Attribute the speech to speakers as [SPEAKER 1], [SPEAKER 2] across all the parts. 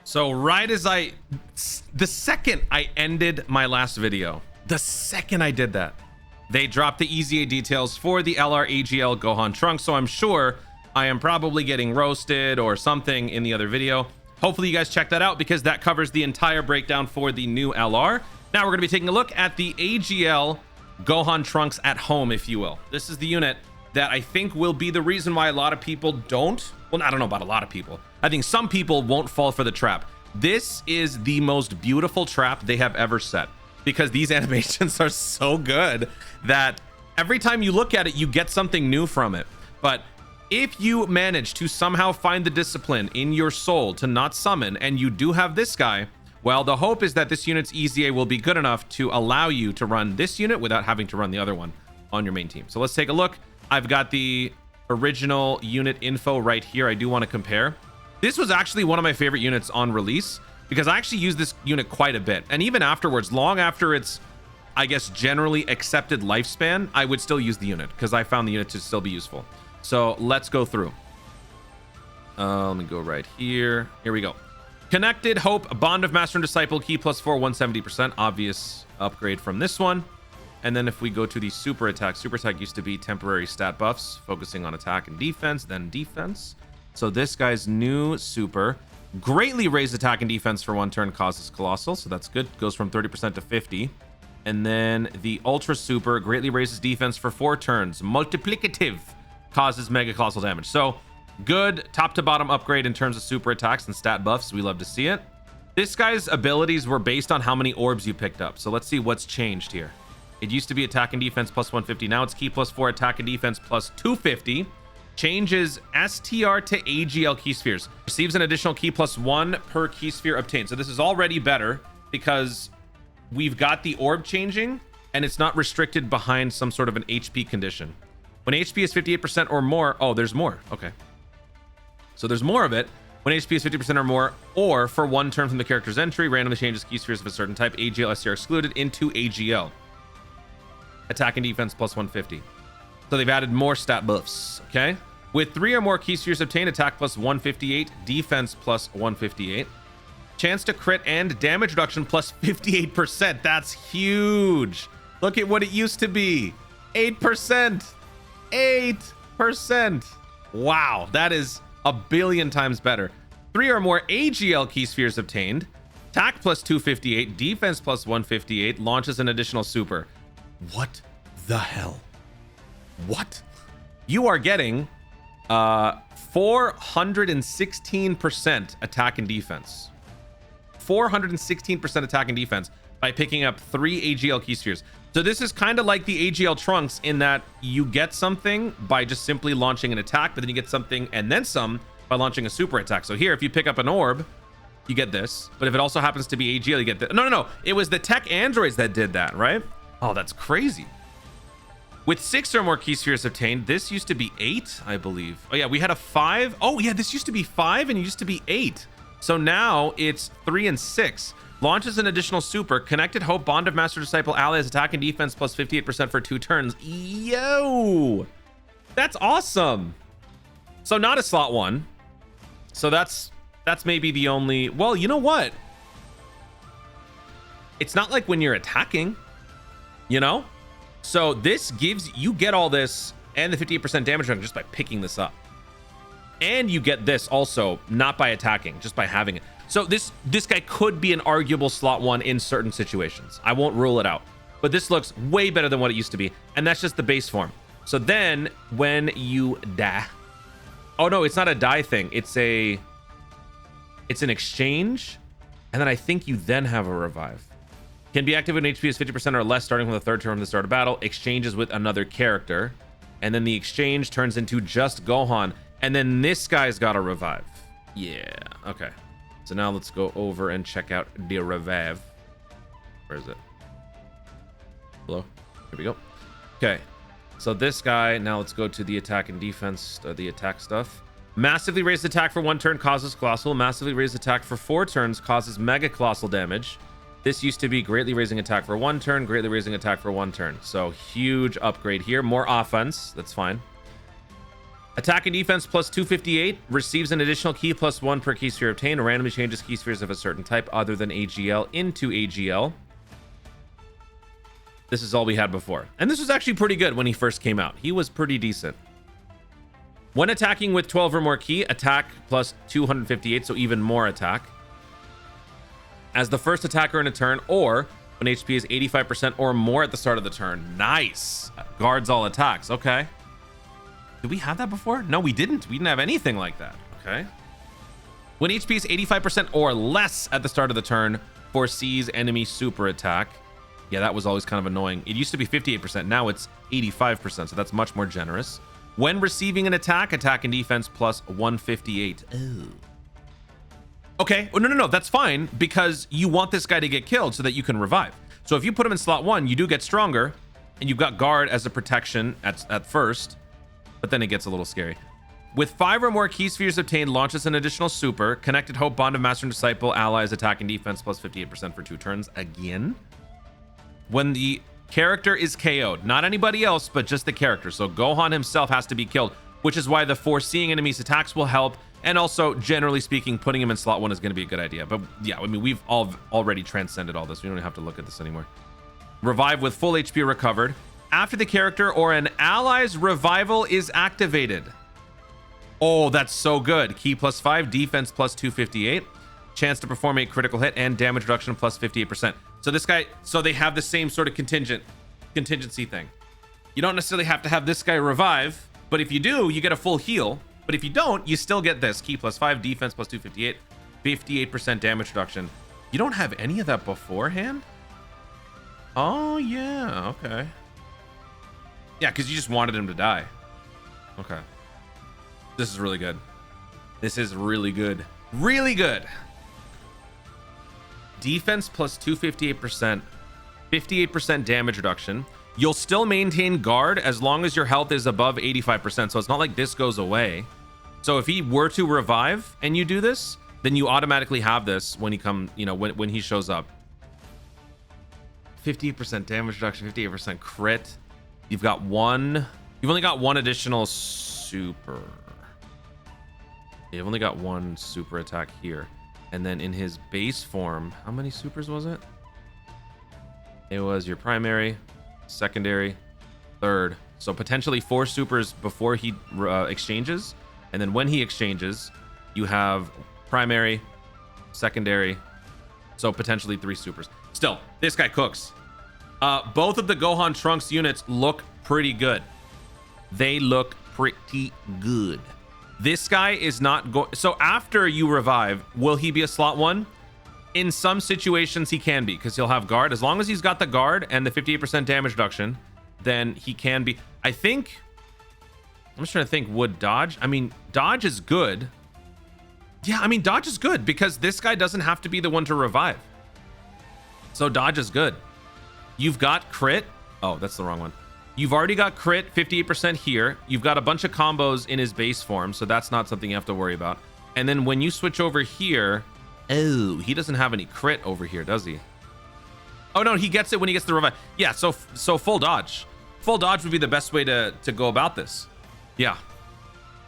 [SPEAKER 1] So right as the second I ended my last video, the second I did that, they dropped the EZA details for the LR AGL Gohan trunk. So I'm sure I am probably getting roasted or something in the other video. Hopefully you guys check that out because that covers the entire breakdown for the new LR. Now we're going to be taking a look at the AGL Gohan trunks at home, if you will. This is the unit that I think will be the reason why a lot of people don't. Well, I don't know about a lot of people. I think some people won't fall for the trap. This is the most beautiful trap they have ever set because these animations are so good that every time you look at it, you get something new from it. But if you manage to somehow find the discipline in your soul to not summon, and you do have this guy, well, the hope is that this unit's EZA will be good enough to allow you to run this unit without having to run the other one on your main team. So let's take a look. I've got the original unit info right here. I do want to compare. This was actually one of my favorite units on release because I actually use this unit quite a bit. And even afterwards, long after its, I guess, generally accepted lifespan, I would still use the unit because I found the unit to still be useful. So let's go through. Let me go right here. Here we go. Connected Hope, Bond of Master and Disciple, key +4, 170%. Obvious upgrade from this one. And then if we go to the super attack used to be temporary stat buffs, focusing on attack and defense, then defense. So this guy's new super, greatly raised attack and defense for 1 turn, causes colossal. So that's good. Goes from 30% to 50. And then the ultra super, greatly raises defense for 4 turns, multiplicative, causes mega colossal damage. So good top to bottom upgrade in terms of super attacks and stat buffs. We love to see it. This guy's abilities were based on how many orbs you picked up. So let's see what's changed here. It used to be attack and defense +150. Now it's key +4, attack and defense +250. Changes STR to AGL key spheres. Receives an additional key +1 per key sphere obtained. So this is already better because we've got the orb changing and it's not restricted behind some sort of an HP condition. When HP is 58% or more, oh, there's more. Okay. So there's more of it. When HP is 50% or more, or for 1 turn from the character's entry, randomly changes key spheres of a certain type, AGL STR excluded, into AGL. Attack and defense +150. So they've added more stat buffs, okay? With 3 or more key spheres obtained, attack +158, defense +158. Chance to crit and damage reduction +58%. That's huge. Look at what it used to be. 8%. 8%. Wow, that is a billion times better. 3 or more AGL key spheres obtained. Attack +258, defense +158, launches an additional super. What the hell? What? You are getting 416% attack and defense. 416% attack and defense by picking up 3 AGL key spheres. So this is kind of like the AGL trunks in that you get something by just simply launching an attack, but then you get something and then some by launching a super attack. So here, if you pick up an orb, you get this. But if it also happens to be AGL, you get this. No. It was the tech androids that did that, right? Oh, that's crazy. With 6 or more key spheres obtained, this used to be 8, I believe. Oh yeah, we had a 5. Oh yeah, this used to be 5 and it used to be 8. So now it's 3 and 6. Launches an additional super. Connected Hope, Bond of Master Disciple, allies, attack and defense +58% for 2 turns. Yo! That's awesome. So not a slot 1. So that's maybe the only... Well, you know what? It's not like when you're attacking, you know? So this gives... You get all this and the 58% damage reduction just by picking this up. And you get this also, not by attacking, just by having it. So this guy could be an arguable slot 1 in certain situations. I won't rule it out. But this looks way better than what it used to be. And that's just the base form. So then when you die... Oh no, it's not a die thing. It's an exchange. And then I think you then have a revive. Can be active when HP is 50% or less starting from the 3rd turn from the start of battle. Exchanges with another character. And then the exchange turns into just Gohan. And then this guy's got a revive. Yeah, okay. So now let's go over and check out the revive. Where is it? Hello? Here we go. Okay. So this guy, now let's go to the attack and defense, the attack stuff. Massively raised attack for 1 turn causes colossal. Massively raised attack for 4 turns causes mega colossal damage. This used to be greatly raising attack for 1 turn, greatly raising attack for 1 turn. So huge upgrade here. More offense. That's fine. Attack and defense plus 258 receives an additional key plus 1 per key sphere obtained. Randomly changes key spheres of a certain type other than AGL into AGL. This is all we had before. And this was actually pretty good when he first came out. He was pretty decent. When attacking with 12 or more key, attack plus 258, so even more attack. As the first attacker in a turn, or when HP is 85% or more at the start of the turn. Nice. Guards all attacks. Okay. Did we have that before? No, we didn't. We didn't have anything like that. Okay. When HP is 85% or less at the start of the turn, foresees enemy super attack. Yeah, that was always kind of annoying. It used to be 58%. Now it's 85%. So that's much more generous. When receiving an attack, attack and defense plus 158. Ooh. Okay. Oh, no. That's fine because you want this guy to get killed so that you can revive. So if you put him in slot 1, you do get stronger and you've got guard as a protection at first. But then it gets a little scary. With 5 or more key spheres obtained, launches an additional super. Connected Hope, Bond of Master and Disciple, allies, attack and defense plus 58% for 2 turns. Again. When the character is KO'd, not anybody else, but just the character. So Gohan himself has to be killed, which is why the foreseeing enemies' attacks will help. And also, generally speaking, putting him in slot 1 is going to be a good idea. But yeah, I mean, we've already transcended all this. We don't have to look at this anymore. Revive with full HP recovered. After the character or an ally's revival is activated. Oh, that's so good. Key plus 5, defense plus 258. Chance to perform a critical hit and damage reduction plus 58%. So this guy, so they have the same sort of contingency thing. You don't necessarily have to have this guy revive, but if you do, you get a full heal. But if you don't, you still get this. Key plus 5, defense plus 258, 58% damage reduction. You don't have any of that beforehand? Oh, yeah. Okay. Yeah, because you just wanted him to die. Okay. This is really good. This is really good. Really good. Defense plus 258%, 58% damage reduction. You'll still maintain guard as long as your health is above 85%. So it's not like this goes away. So if he were to revive and you do this, then you automatically have this when he when he shows up. 58% damage reduction, 58% crit. You've only got one additional super. You've only got one super attack here. And then in his base form, how many supers was it? It was your primary, secondary, third. So potentially 4 supers before he exchanges. And then when he exchanges, you have primary, secondary. So potentially 3 supers. Still, this guy cooks. Both of the Gohan Trunks units look pretty good. They look pretty good. This guy is not going. So after you revive, will he be a slot 1? In some situations, he can be because he'll have guard. As long as he's got the guard and the 58% damage reduction, then he can be. I think. I'm just trying to think. Would dodge? I mean, dodge is good. Yeah, I mean, dodge is good because this guy doesn't have to be the one to revive. So dodge is good. You've got crit. Oh, that's the wrong one. You've already got crit, 58% here. You've got a bunch of combos in his base form, so that's not something you have to worry about. And then when you switch over here, oh, he doesn't have any crit over here, does he? Oh, no, he gets it when he gets the revive. Yeah, so full dodge. Full dodge would be the best way to go about this. Yeah.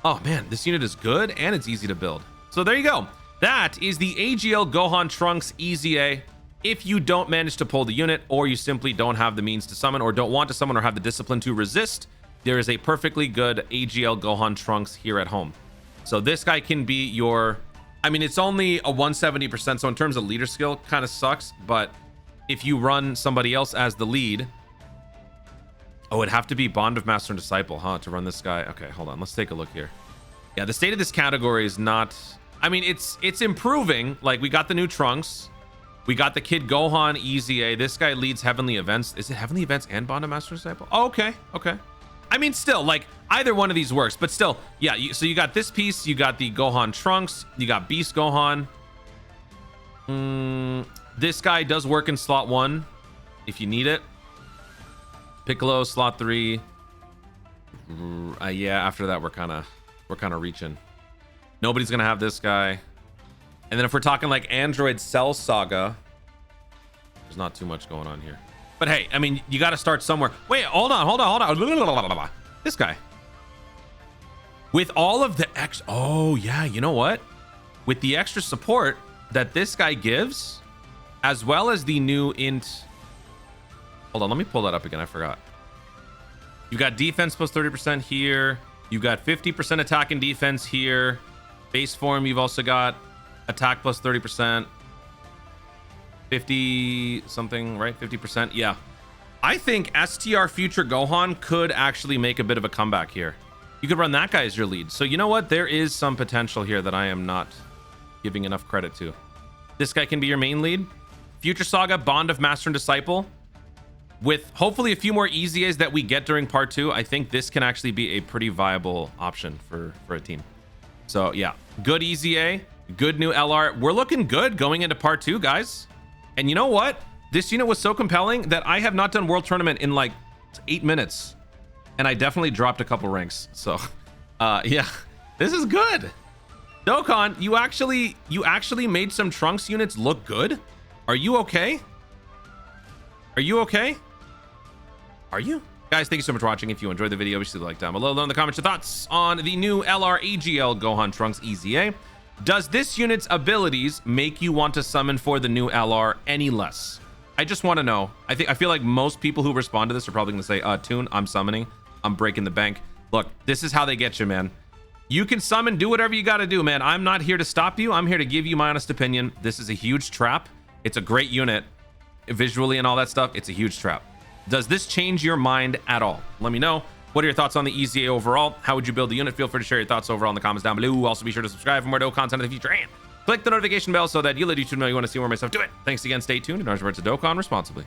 [SPEAKER 1] Oh, man, this unit is good, and it's easy to build. So there you go. That is the AGL Gohan Trunks EZA. If you don't manage to pull the unit, or you simply don't have the means to summon, or don't want to summon, or have the discipline to resist, there is a perfectly good AGL Gohan Trunks here at home. So this guy can be your... I mean, it's only a 170%, so in terms of leader skill, kind of sucks, but if you run somebody else as the lead... Oh, it'd have to be Bond of Master and Disciple, huh, to run this guy? Okay, hold on, let's take a look here. Yeah, the state of this category is not... I mean, it's improving. Like, we got the new Trunks. We got the Kid Gohan EZA. This guy leads Heavenly Events. Is it Heavenly Events and Bond of Master Disciple? Oh, okay. Okay. I mean, still, like, either one of these works, but still, yeah. So you got this piece. You got the Gohan Trunks. You got Beast Gohan. This guy does work in slot 1 if you need it. Piccolo, slot 3. Yeah, after that, we're kind of reaching. Nobody's going to have this guy. And then if we're talking like Android Cell Saga, there's not too much going on here. But hey, I mean, you got to start somewhere. Wait, hold on. This guy. With all of the oh yeah, you know what? With the extra support that this guy gives, as well as the new int. Hold on, let me pull that up again. I forgot. You got defense plus 30% here. You got 50% attack and defense here. Base form, you've also got attack plus 30%. 50 something, right? 50%. Yeah. I think STR Future Gohan could actually make a bit of a comeback here. You could run that guy as your lead. So you know what? There is some potential here that I am not giving enough credit to. This guy can be your main lead. Future Saga, Bond of Master and Disciple. With hopefully a few more EZAs that we get during part 2, I think this can actually be a pretty viable option for a team. So yeah, good EZA, good new LR. We're looking good going into part 2, guys. And you know what? This unit was so compelling that I have not done World Tournament in like 8 minutes. And I definitely dropped a couple ranks. So yeah, this is good. Dokkan, you actually made some Trunks units look good. Are you okay? Are you okay? Are you? Guys, thank you so much for watching. If you enjoyed the video, be sure to like down below. Let me know in the comments your thoughts on the new LR AGL Gohan Trunks EZA. Does this unit's abilities make you want to summon for the new LR any less? I just want to know. I feel like most people who respond to this are probably going to say, Toon, I'm summoning. I'm breaking the bank. Look, this is how they get you, man. You can summon, do whatever you got to do, man. I'm not here to stop you. I'm here to give you my honest opinion. This is a huge trap. It's a great unit. Visually and all that stuff, it's a huge trap. Does this change your mind at all? Let me know. What are your thoughts on the EZA overall? How would you build the unit? Feel free to share your thoughts overall in the comments down below. Also, be sure to subscribe for more Dokkan content in the future and click the notification bell so that you let YouTube know you want to see more of my stuff. Do it. Thanks again. Stay tuned. And remember to Dokkan responsibly.